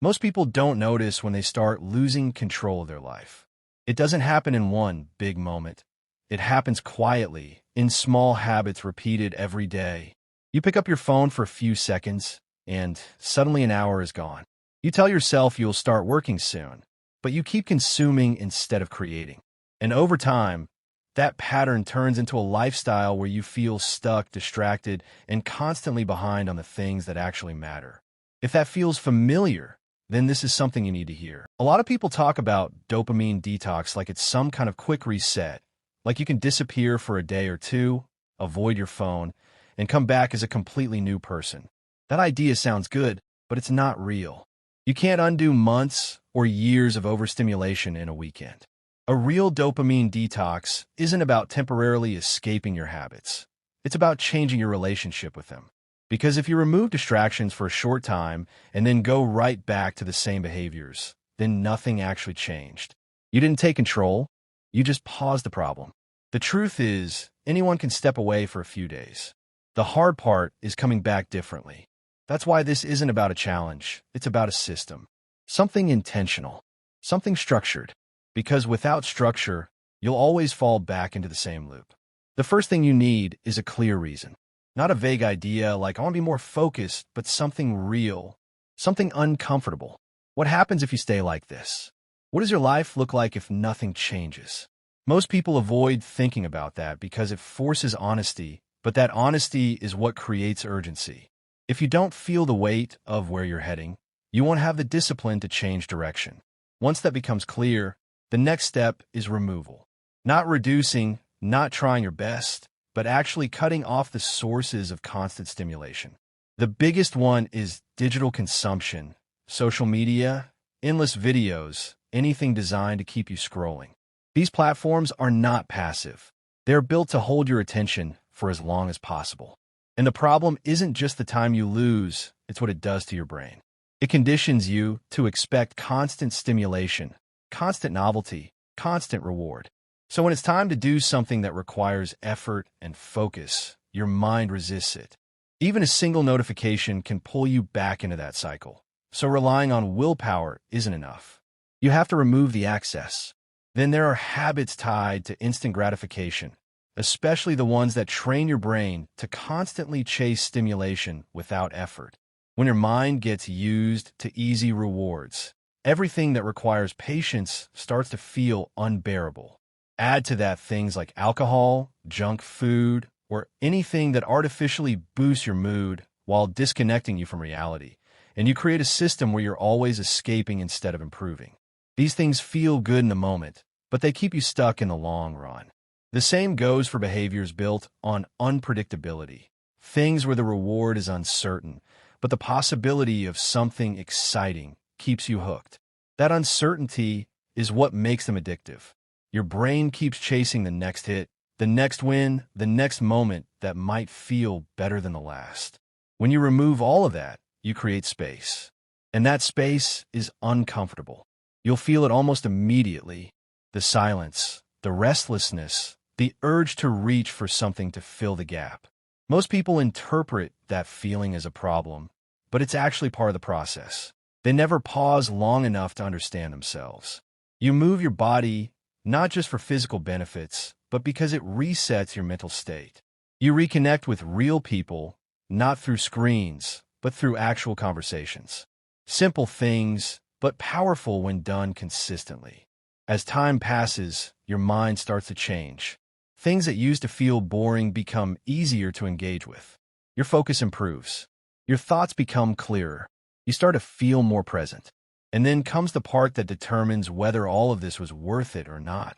Most people don't notice when they start losing control of their life. It doesn't happen in one big moment. It happens quietly, in small habits repeated every day. You pick up your phone for a few seconds, and suddenly an hour is gone. You tell yourself you'll start working soon, but you keep consuming instead of creating. And over time, that pattern turns into a lifestyle where you feel stuck, distracted, and constantly behind on the things that actually matter. If that feels familiar, then this is something you need to hear. A lot of people talk about dopamine detox like it's some kind of quick reset, like you can disappear for a day or two, avoid your phone, and come back as a completely new person. That idea sounds good, but it's not real. You can't undo months or years of overstimulation in a weekend. A real dopamine detox isn't about temporarily escaping your habits. It's about changing your relationship with them. Because if you remove distractions for a short time and then go right back to the same behaviors, then nothing actually changed. You didn't take control, you just paused the problem. The truth is, anyone can step away for a few days. The hard part is coming back differently. That's why this isn't about a challenge, it's about a system. Something intentional, something structured. Because without structure, you'll always fall back into the same loop. The first thing you need is a clear reason. Not a vague idea like, I want to be more focused, but something real, something uncomfortable. What happens if you stay like this? What does your life look like if nothing changes? Most people avoid thinking about that because it forces honesty, but that honesty is what creates urgency. If you don't feel the weight of where you're heading, you won't have the discipline to change direction. Once that becomes clear, the next step is removal. Not reducing, not trying your best, but actually cutting off the sources of constant stimulation. The biggest one is digital consumption, social media, endless videos, anything designed to keep you scrolling. These platforms are not passive. They're built to hold your attention for as long as possible. And the problem isn't just the time you lose, it's what it does to your brain. It conditions you to expect constant stimulation, constant novelty, constant reward. So when it's time to do something that requires effort and focus, your mind resists it. Even a single notification can pull you back into that cycle. So relying on willpower isn't enough. You have to remove the access. Then there are habits tied to instant gratification, especially the ones that train your brain to constantly chase stimulation without effort. When your mind gets used to easy rewards, everything that requires patience starts to feel unbearable. Add to that things like alcohol, junk food, or anything that artificially boosts your mood while disconnecting you from reality, and you create a system where you're always escaping instead of improving. These things feel good in the moment, but they keep you stuck in the long run. The same goes for behaviors built on unpredictability, things where the reward is uncertain, but the possibility of something exciting keeps you hooked. That uncertainty is what makes them addictive. Your brain keeps chasing the next hit, the next win, the next moment that might feel better than the last. When you remove all of that, you create space. And that space is uncomfortable. You'll feel it almost immediately. The silence, the restlessness, the urge to reach for something to fill the gap. Most people interpret that feeling as a problem, but it's actually part of the process. They never pause long enough to understand themselves. You move your body not just for physical benefits, but because it resets your mental state. You reconnect with real people, not through screens, but through actual conversations. Simple things, but powerful when done consistently. As time passes, your mind starts to change. Things that used to feel boring become easier to engage with. Your focus improves. Your thoughts become clearer. You start to feel more present. And then comes the part that determines whether all of this was worth it or not.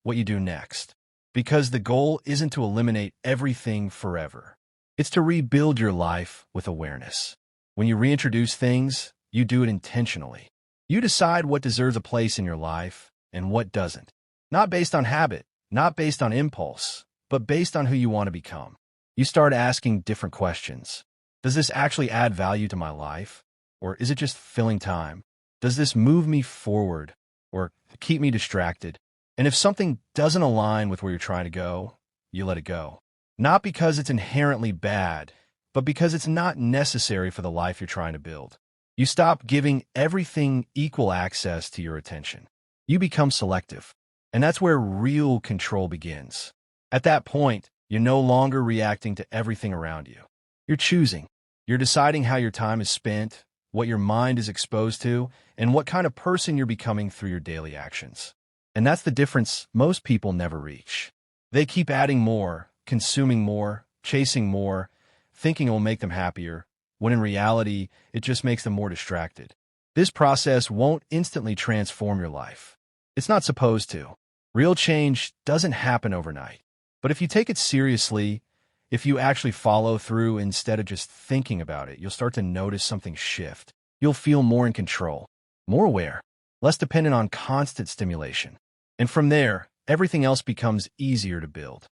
What you do next. Because the goal isn't to eliminate everything forever. It's to rebuild your life with awareness. When you reintroduce things, you do it intentionally. You decide what deserves a place in your life and what doesn't. Not based on habit, not based on impulse, but based on who you want to become. You start asking different questions. Does this actually add value to my life? Or is it just filling time? Does this move me forward or keep me distracted? And if something doesn't align with where you're trying to go, you let it go. Not because it's inherently bad, but because it's not necessary for the life you're trying to build. You stop giving everything equal access to your attention. You become selective. And that's where real control begins. At that point, you're no longer reacting to everything around you. You're choosing. You're deciding how your time is spent, what your mind is exposed to, and what kind of person you're becoming through your daily actions. And that's the difference most people never reach. They keep adding more, consuming more, chasing more, thinking it will make them happier, when in reality, it just makes them more distracted. This process won't instantly transform your life. It's not supposed to. Real change doesn't happen overnight. But if you take it seriously, if you actually follow through instead of just thinking about it, you'll start to notice something shift. You'll feel more in control, more aware, less dependent on constant stimulation. And from there, everything else becomes easier to build.